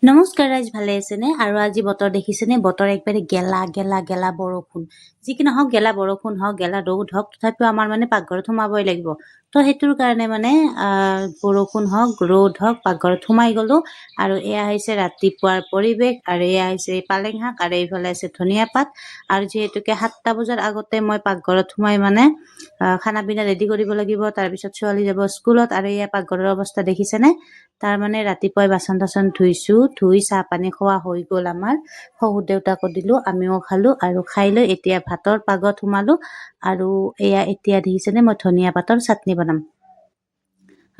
নমস্কাৰ ৰাইজ, ভালে আছেনে? আৰু আজি বতৰ দেখিছেনে? বতৰ একবাৰে গেলা বৰষুণ। যি কি নহওক, গেলা বৰষুণ হওক, গেলা ৰ'দ হওক, তথাপিও আমাৰ মানে পাকঘৰত সোমাবই লাগিব। তো সেইটোৰ কাৰণে মানে বৰষুণ হওক, ৰ'দ হওক, পাকঘৰত সোমাই গ'লো। আৰু এয়া হৈছে ৰাতিপুৱাৰ পৰিৱেশ, আৰু এয়া হৈছে পালেং শাক, আৰু এইফালে আছে ধনিয়া পাত। আৰু যিহেতুকে 7টা বজাৰ আগতে মই পাকঘৰত সোমাই মানে খানা পিনা ৰেডি কৰিব লাগিব। তাৰপিছত ছোৱালী যাব স্কুলত, আৰু এয়া পাকঘৰৰ অৱস্থা দেখিছেনে? তাৰ মানে ৰাতিপুৱাই বাচন টাচন ধুইছো, ধুই চাহ পানী খোৱা হৈ গ'ল আমাৰ। শহুৰ দেউতাকো দিলো, আমিও খালো, আৰু খাই লৈ এতিয়া ভাতৰ পাকত সোমালো। আৰু এয়া এতিয়া দেখিছেনে, মই ধনিয়া পাতৰ চাটনি বনাম।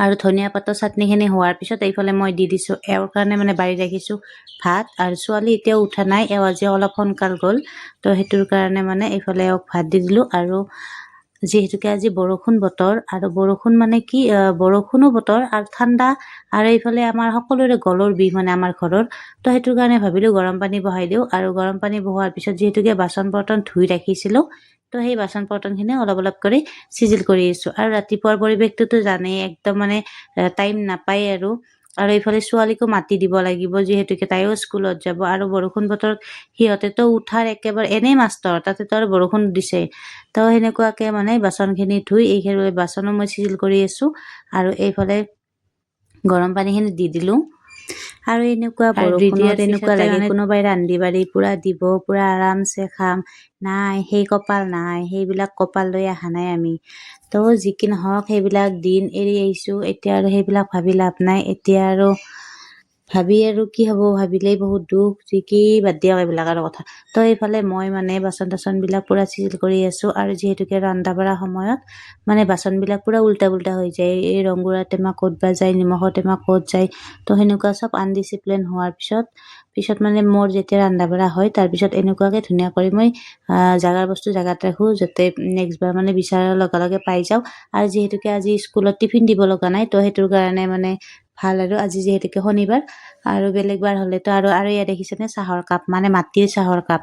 আৰু ধনিয়া পাতৰ চাটনিখিনি হোৱাৰ পিছত এইফালে মই দি দিছো এওঁৰ কাৰণে মানে বাঢ়ি ৰাখিছো ভাত। আৰু ছোৱালী এতিয়াও উঠা নাই, এওঁ আজি অলপ সোনকাল গ'ল। তো সেইটোৰ কাৰণে মানে এইফালে এওঁক ভাত দি দিলো। আৰু যিহেতুকে আজি বৰষুণ বতৰ, আৰু বৰষুণ মানে কি, বৰষুণো বতৰ আৰু ঠাণ্ডা। আৰু এইফালে আমাৰ সকলোৰে গলৰ বিষ মানে আমাৰ ঘৰৰ। তো সেইটোৰ কাৰণে ভাবিলো গৰম পানী বহাই দিওঁ। আৰু গৰম পানী বহোৱাৰ পিছত যিহেতুকে বাচন বৰ্তন ধুই ৰাখিছিলো, তো সেই বাচন বৰ্তনখিনি অলপ অলপ কৰি চিজিল কৰি আছো। আৰু ৰাতিপুৱাৰ পৰিৱেশটোতো জানেই, একদম মানে টাইম নাপায় আৰু। আৰু এইফালে ছোৱালীকো মাতি দিব লাগিব, যিহেতুকে তাইও স্কুলত যাব। আৰু বৰষুণ বতৰত সিহঁতেতো উঠাৰ একেবাৰে এনেই মাষ্টৰ, তাতেতো আৰু বৰষুণ দিছে। তো সেনেকুৱাকে মানে বাচনখিনি ধুই এইখিনি বাচনো মই চিজিল কৰি আছো। আৰু এইফালে গৰম পানীখিনি দি দিলো। আৰু এনেকুৱা বৰষুণত এনেকুৱা লাগে কোনোবাই ৰান্ধি বাঢ়ি পুৰা দিব, পুৰা আৰামছে খাম। নাই, সেই কপাল নাই, সেইবিলাক কপাল লৈ অহা নাই আমি। তো যি কি নহওক, সেইবিলাক দিন এৰি আহিছো। এতিয়া আৰু সেইবিলাক ভাবি লাভ নাই। এতিয়া আৰু ভাবি আৰু কি হ'ব, ভাবিলেই বহুত দুখ। যি কি বাদ দিয়ক এইবিলাক আৰু কথা। তো এইফালে মই মানে বাচন টাচনবিলাক পুৰা চিজিল কৰি আছো। আৰু যিহেতুকে ৰন্ধা বঢ়া সময়ত মানে বাচনবিলাক পুৰা উল্টা পুল্টা হৈ যায়। এই ৰংগুড়া টেমা ক'ত বা যায়, নিমখৰ টেমা ক'ত যায়। তো সেনেকুৱা চব আনডিচিপ্লিন হোৱাৰ পিছত মানে মোৰ যেতিয়া ৰন্ধা বঢ়া হয়, তাৰপিছত এনেকুৱাকে ধুনীয়া কৰি মই জাগাৰ বস্তু জাগাত ৰাখো, যাতে নেক্সট বাৰ মানে বিচাৰাৰ লগে লগে পাই যাওঁ। আৰু যিহেতুকে আজি স্কুলত টিফিন দিব লগা নাই, তো সেইটোৰ কাৰণে মানে ভাল। আৰু আজি যিহেতুকে শনিবাৰ, আৰু বেলেগ বাৰ হ'লেতো আৰু ইয়াত দেখিছেনে, চাহৰ কাপ, মানে মাটিৰ চাহৰ কাপ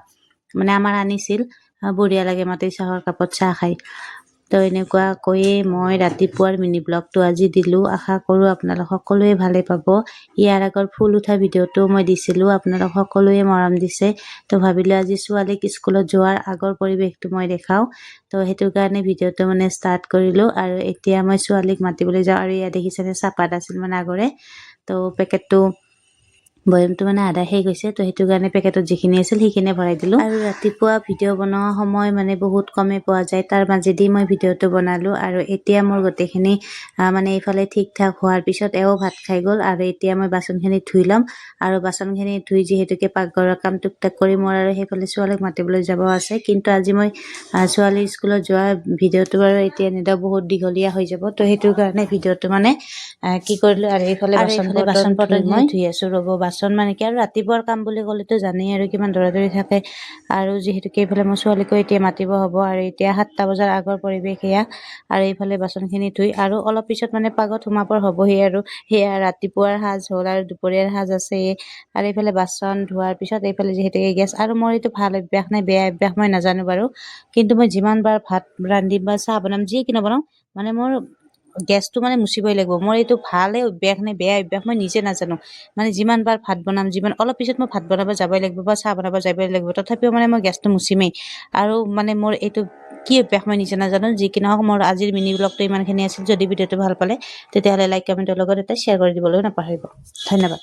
মানে আমাৰ আনিছিল। বঢ়িয়া লাগে মাটিৰ চাহৰ কাপত চাহ খাই। তো এনেকুৱা কৈয়ে মই ৰাতিপুৱাৰ মিনি ব্লগটো আজি দিলোঁ। আশা কৰোঁ আপোনালোক সকলোৱে ভালে পাব। ইয়াৰ আগৰ ফুল উঠা ভিডিঅ'টো মই দিছিলোঁ, আপোনালোক সকলোৱে মৰম দিছে। তো ভাবিলোঁ আজি ছোৱালীক স্কুলত যোৱাৰ আগৰ পৰিৱেশটো মই দেখাওঁ। তো সেইটো কাৰণে ভিডিঅ'টো মানে ষ্টাৰ্ট কৰিলোঁ। আৰু এতিয়া মই ছোৱালীক মাতিবলৈ যাওঁ। আৰু ইয়াত দেখিছেনে, চাহপাত আছিল মানে আগৰে, তো পেকেটটো বৈয়ামটো মানে আধা শেষ হৈছে। তো সেইটো কাৰণে পেকেটত যিখিনি আছিল সেইখিনিয়ে ভৰাই দিলোঁ। আৰু ৰাতিপুৱা ভিডিঅ' বনোৱা সময় মানে বহুত কমেই পোৱা যায়, তাৰ মাজেদি মই ভিডিঅ'টো বনালোঁ। আৰু এতিয়া মোৰ গোটেইখিনি মানে এইফালে ঠিক ঠাক হোৱাৰ পিছত এও ভাত খাই গ'ল। আৰু এতিয়া মই বাচনখিনি ধুই ল'ম। আৰু বাচনখিনি ধুই যিহেতুকে পাকঘৰৰ কাম টুক টাক কৰি মোৰ আৰু সেইফালে ছোৱালীক মাতিবলৈ যাব আছে। কিন্তু আজি মই ছোৱালী স্কুলত যোৱা ভিডিঅ'টো বাৰু এতিয়া নিদিওঁ, বহুত দীঘলীয়া হৈ যাব। তো সেইটোৰ কাৰণে ভিডিঅ'টো মানে কি কৰিলোঁ, আৰু এইফালে বাচন বৰ্তন মই ধুই আছোঁ। ৰ'ব, বাচন মানে কি, আৰু ৰাতিপুৱাৰ কাম বুলি ক'লেতো জানেই আৰু কিমান দৌৰা-দৌৰি থাকে। আৰু যিহেতুকে এইফালে মোৰ ছোৱালীকো এতিয়া মাতিব হ'ব, আৰু এতিয়া 7টা বজাৰ আগৰ পৰিৱেশ এয়া। আৰু এইফালে বাচনখিনি ধুই আৰু অলপ পিছত মানে পাকত সোমাবৰ হ'বহি। আৰু সেয়া ৰাতিপুৱাৰ সাজ হ'ল, আৰু দুপৰীয়াৰ সাজ আছে। আৰু এইফালে বাচন ধোৱাৰ পিছত এইফালে যিহেতুকে গেছ, আৰু মোৰ এইটো ভাল অভ্যাস নে বেয়া অভ্যাস মই নাজানো বাৰু, কিন্তু মই যিমান বাৰ ভাত ৰান্ধিম বা চাহ বনাম, যি কি নবনাওঁ, মানে মোৰ গেছটো মানে মুচিবই লাগিব। মোৰ এইটো ভালে অভ্যাস নে বেয়া অভ্যাস মই নিজে নাজানো। মানে যিমান বাৰ ভাত বনাম, অলপ পিছত মই ভাত বনাব যাবই লাগিব বা চাহ বনাব যাবই লাগিব, তথাপিও মানে মই গেছটো মুচিমেই। আৰু মানে মোৰ এইটো কি অভ্যাস মই নিজে নাজানো। যি কি নহওক, মোৰ আজিৰ মিনি ব্লগটো ইমানখিনি আছিল। যদি ভিডিঅ'টো ভাল পালে তেতিয়াহ'লে লাইক, কমেণ্টৰ লগত এটা শ্বেয়াৰ কৰি দিবলৈও নাপাহৰিব। ধন্যবাদ।